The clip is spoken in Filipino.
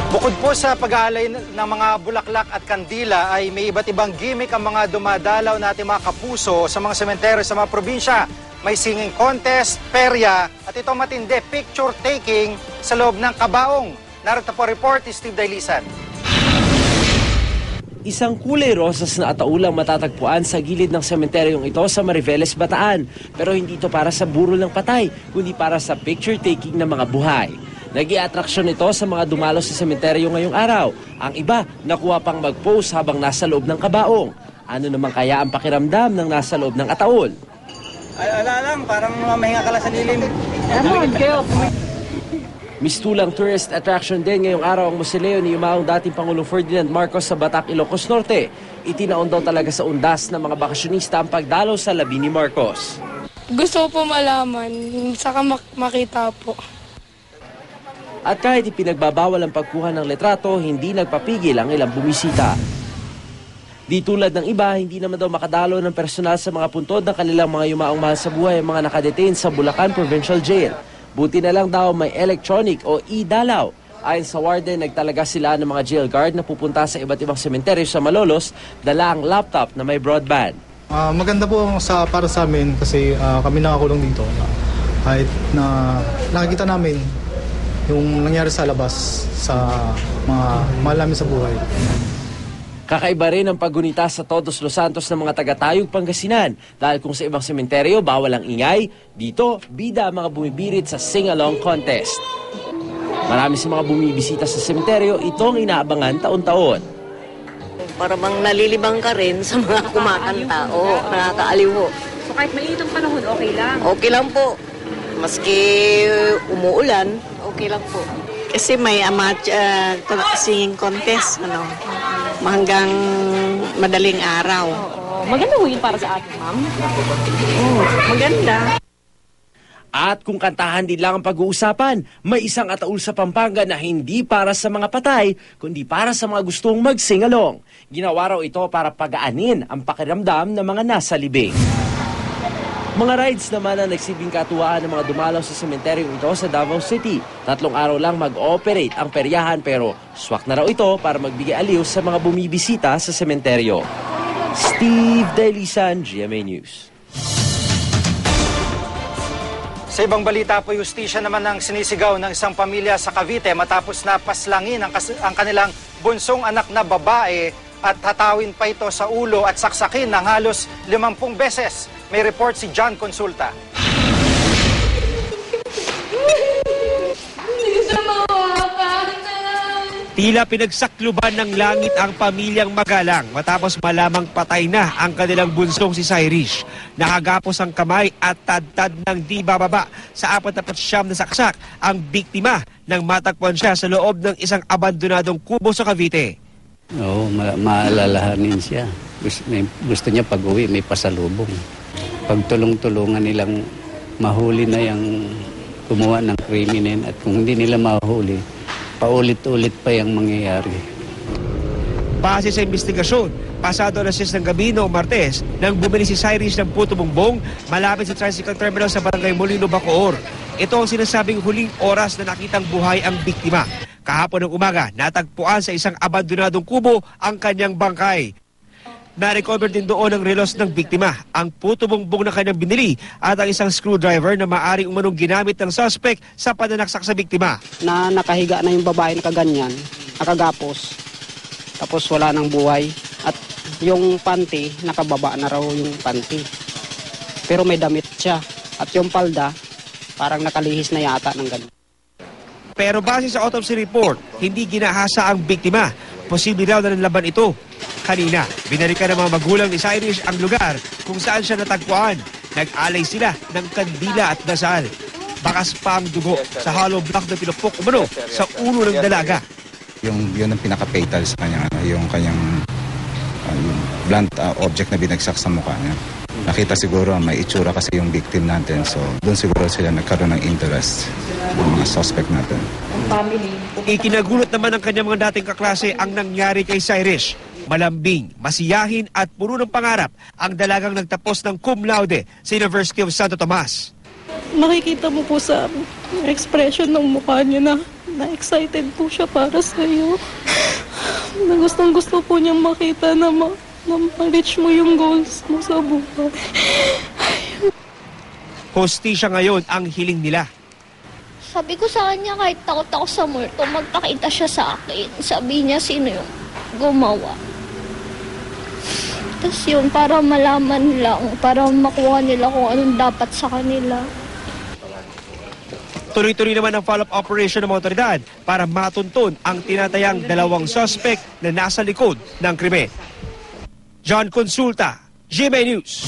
Bukod po sa pag-aalay ng mga bulaklak at kandila ay may iba't ibang gimmick ang mga dumadalaw natin mga kapuso sa mga sementeryo sa mga probinsya. May singing contest, perya at ito matindi, picture taking sa loob ng kabaong. Narito po report ni Steve Dailisan. Isang kulay rosas na ataulang matatagpuan sa gilid ng sementeryong ito sa Mariveles, Bataan. Pero hindi ito para sa burol ng patay, kundi para sa picture taking ng mga buhay. Nag-i-atraksyon ito sa mga dumalo sa sementeryo ngayong araw. Ang iba, nakuha pang mag-pose habang nasa loob ng kabaong. Ano naman kaya ang pakiramdam ng nasa loob ng ataol? Ay, ala lang, parang mahinga ka lang sa lilim. Mistulang tourist attraction din ngayong araw ang musileo ni Yumaong dating Pangulong Ferdinand Marcos sa Batac, Ilocos Norte. Itinaon daw talaga sa undas ng mga bakasyonista ang pagdalo sa labi ni Marcos. Gusto po malaman, saka makita po. At kahit ipinagbabawal ang pagkuha ng letrato, hindi nagpapigil ang ilang bumisita. Di tulad ng iba, hindi naman daw makadalo ng personal sa mga puntod ng kanilang mga yumaong mahal sa buhay ang mga nakadetain sa Bulacan Provincial Jail. Buti na lang daw may electronic o e-dalaw. Ayon sa warden, nagtalaga sila ng mga jail guard na pupunta sa iba't ibang sementeryo sa Malolos, dala ang laptop na may broadband. Maganda po para sa amin kasi kami nakakulong dito. Kahit na nakikita namin yung nangyari sa labas sa mga mahal namin sa buhay. Kakaiba rin ang paggunita sa Todos Los Santos ng mga taga-Tayog, Pangasinan. Dahil kung sa ibang sementeryo, bawal ang ingay, dito, bida ang mga bumibirit sa sing-along contest. Marami sa mga bumibisita sa sementeryo, itong inaabangan taon-taon. Para bang nalilibang ka rin sa mga kumakanta. Oo, nakakaaliw ho. So kahit maliit ang panahon, okay lang? Okay lang po. Maski umuulan, okay lang po. Kasi may singing contest, hanggang madaling araw. Maganda ho yun para sa atin, ma'am. Maganda. At kung kantahan din lang ang pag-uusapan, may isang ataul sa Pampanga na hindi para sa mga patay, kundi para sa mga gustong mag-sing-along. Ginawa raw ito para pagaanin ang pakiramdam ng mga nasa libing. Mga rides naman ang nagsibing katuwaan ng mga dumalaw sa sementeryong ito sa Davao City. 3 araw lang mag-ooperate ang peryahan pero swak na raw ito para magbigay aliw sa mga bumibisita sa sementeryo. Steve Dailisan, GMA News. Sa ibang balita po, justisya naman ang sinisigaw ng isang pamilya sa Cavite matapos na paslangin ang kanilang bunsong anak na babae at hatawin pa ito sa ulo at saksakin ng halos 50 beses. May report si John Consulta. Tila pinagsakluban ng langit ang pamilyang Magalang matapos malamang patay na ang kanilang bunsong si Cyrus. Nakagapos ang kamay at tad-tad ng di bababa sa 49 na saksak ang biktima nang matagpuan siya sa loob ng isang abandonadong kubo sa Cavite. Oo, maalalahanin siya. Gusto niya pag-uwi, may pasalubong. Pagtulong-tulungan nilang mahuli na yung gumawa ng krimen at kung hindi nila mahuli, paulit-ulit pa yung mangyayari. Base sa investigasyon, pasado alas 6 ng gabi noong Martes, nang bumili si Cyrus ng puto bongbong malapit sa tricycle terminal sa Barangay Molino, Bacoor. Ito ang sinasabing huling oras na nakitang buhay ang biktima. Kahapon ng umaga, natagpuan sa isang abandonadong kubo ang kanyang bangkay. Na-recover din doon ang relos ng biktima, ang puto bongbong na kanyang binili at ang isang screwdriver na maaring umanong ginamit ng suspect sa pananaksak sa biktima. Na nakahiga na yung babae na kaganyan, nakagapos, tapos wala nang buhay. At yung panty, nakababa na raw yung panty. Pero may damit siya. At yung palda, parang nakalihis na yata ng ganun. Pero base sa autopsy report, hindi ginahasa ang biktima. Posible raw na nanlaban ito. Kanina, binalikan ng mga magulang ni Cyrus ang lugar kung saan siya natagpuan. Nag-alay sila ng kandila at dasal. Bakas pa ang dugo sa hollow block na pinupok umano sa ulo ng dalaga. Yun ang pinaka-fatal sa kanya, yung kanyang yung blunt object na binagsak sa mukha niya. Nakita siguro may itsura kasi yung victim natin, so doon siguro sila nagkaroon ng interest ng mga suspect natin. Ikinagulat naman ng kanyang mga dating kaklase ang nangyari kay Cyrus. Malambing, masiyahin at puro ng pangarap ang dalagang nagtapos ng cum laude sa University of Santo Tomas. Makikita mo po sa expression ng mukha niya na na-excited po siya para sa'yo. Na gustong-gusto po niyang makita na ma-reach mo yung goals mo sa buhay. Hostisya ngayon ang hiling nila. Sabi ko sa kanya, kahit takot ako sa multo, magpakita siya sa akin. Sabi niya, sino yung gumawa. Tapos yun, para malaman lang, para makuha nila kung anong dapat sa kanila. Tuloy-tuloy naman ang follow-up operation ng mga otoridad para matuntun ang tinatayang 2 suspect na nasa likod ng krimen. John Consulta, GMA News.